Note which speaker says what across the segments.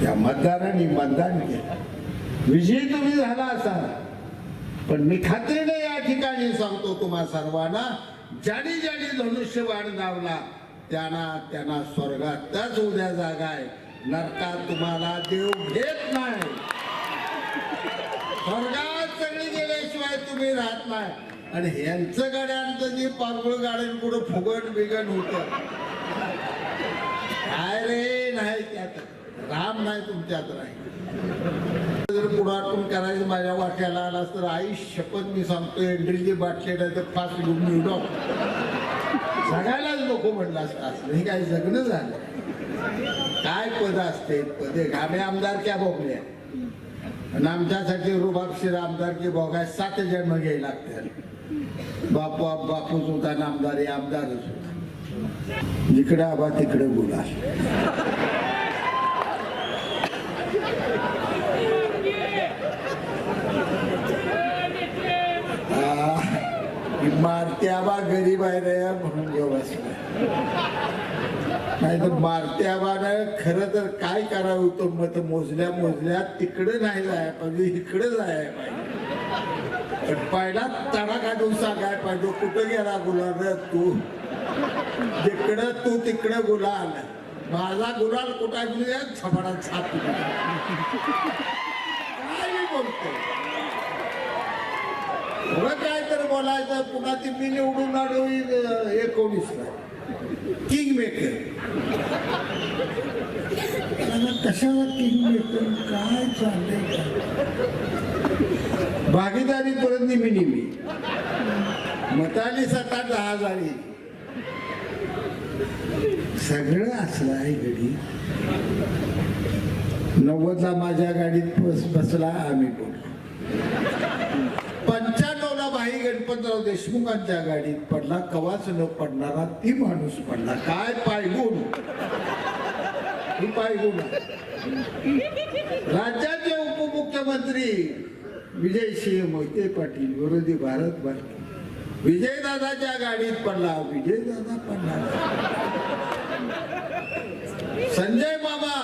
Speaker 1: त्या मतदारांनी मतदान केलं, विजयी तुम्ही झाला असाल, पण मी खात्रीने या ठिकाणी सांगतो तुम्हा सर्वांना, ज्याने ज्याने धनुष्यबाण लावला त्यांना स्वर्गातच उद्या जागा आहे, नरकात तुम्हाला देव घेत नाही, स्वर्गात सगळी गेल्याशिवाय तुम्ही राहत नाही. आणि ह्यांचं गाड्यांचं जे पारगुळ गाड्यां पुढे फुगण बिगण होत काय रे, नाही त्यात राम नाही तुमच्यात नाही. जर पुढाटून करायचं माझ्या वाट्याला आलास तर आई शपथ मी सांगतो, एंट्रीची बाटली नाही तर फास्ट घेऊन निवडो सगळ्यालाच नको म्हणलं असतं. हे काय जगणं झालं, काय पद असते पदे घामे आमदार क्या भोगल्या, आणि आमच्यासाठी रुबाबशीर आमदार की भोगाय 7 जन्म घ्यायला लागतात. बापूच होता ना आमदार, आमदारच होता, जिकडे आबा तिकडे बोला. मारते आबा गरीब आहे रे म्हणून व्यवस्था, नाही तर मारते आबानं खरं तर काय करावं होतं, मत मोजल्या तिकडे नाही जाय पाहिजे, इकडे जाय पाहिजे. पण पहिला तडा काढून सांगाय पाहिजे, कुठं गेला गुलाल तू, जिकडं तू तिकडे गुलाल, माझा गुलाल कुठा गेला छपडा छाप काय बोलतो काय तर बोलायचं. पुन्हा ती मी निवडून आलो 19ला किंग मेकर, कशाला किंग मेकर काय चाललंय, भागीदारी परत निमी मताली 7-10 झाली, सगळं असलं आहे. घडी 90ला माझ्या गाडीत बसला, आम्ही बोललो. 95ला भाई गणपतराव देशमुखांच्या गाडीत पडला, कवाच न पडणारा ती माणूस पडला. काय पायगुण, ही पायगुण. राज्याचे उपमुख्यमंत्री विजयसिंह मोहिते पाटील, विरोधी भारत भारती, विजयदादाच्या गाडीत पडला, विजयदादा पडला. संजय मामा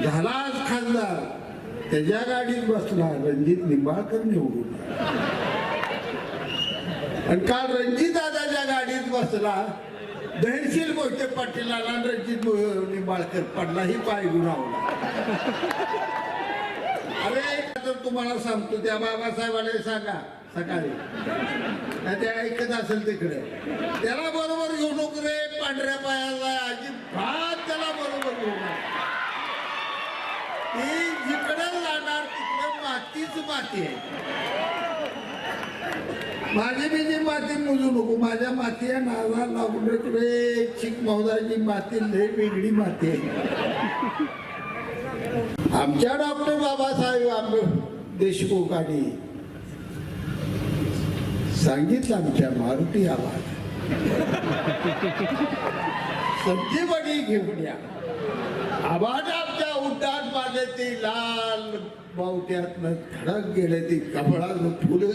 Speaker 1: झाला खासदार, त्याच्या गाडीत बसला रणजित निंबाळकर निवडून. आणि काल रणजित दादाच्या गाडीत बसला धैर्यशील मोहिते पाटीलाला, रणजित निंबाळकर पडला. ही पाय गुणावला. अरे तर तुम्हाला सांगतो, त्या बाबासाहेबाला सांगा सकाळी, ते ऐकत असेल तिकडे, त्याला बरोबर घेऊ नको रे पांढऱ्या पायाला, अजिबात त्याला बरोबर घेऊ नका. ती जिकडे जाणार तिकडे मातीच माती आहे. माझी बी जी माती मोजू नको, माझ्या माती आहे नावा लागून रे, चिक महोदयाची माती लय वेगळी माती आहे. आमच्या डॉक्टर बाबासाहेब देशमुखांनी सांगितलं, आमच्या मारुती आवाज संजीवनी घेऊन या. आवाज आमच्या उड्डाण पाले ती लाल बावट्यातनं धडक गेले, ती कमळानं फुलं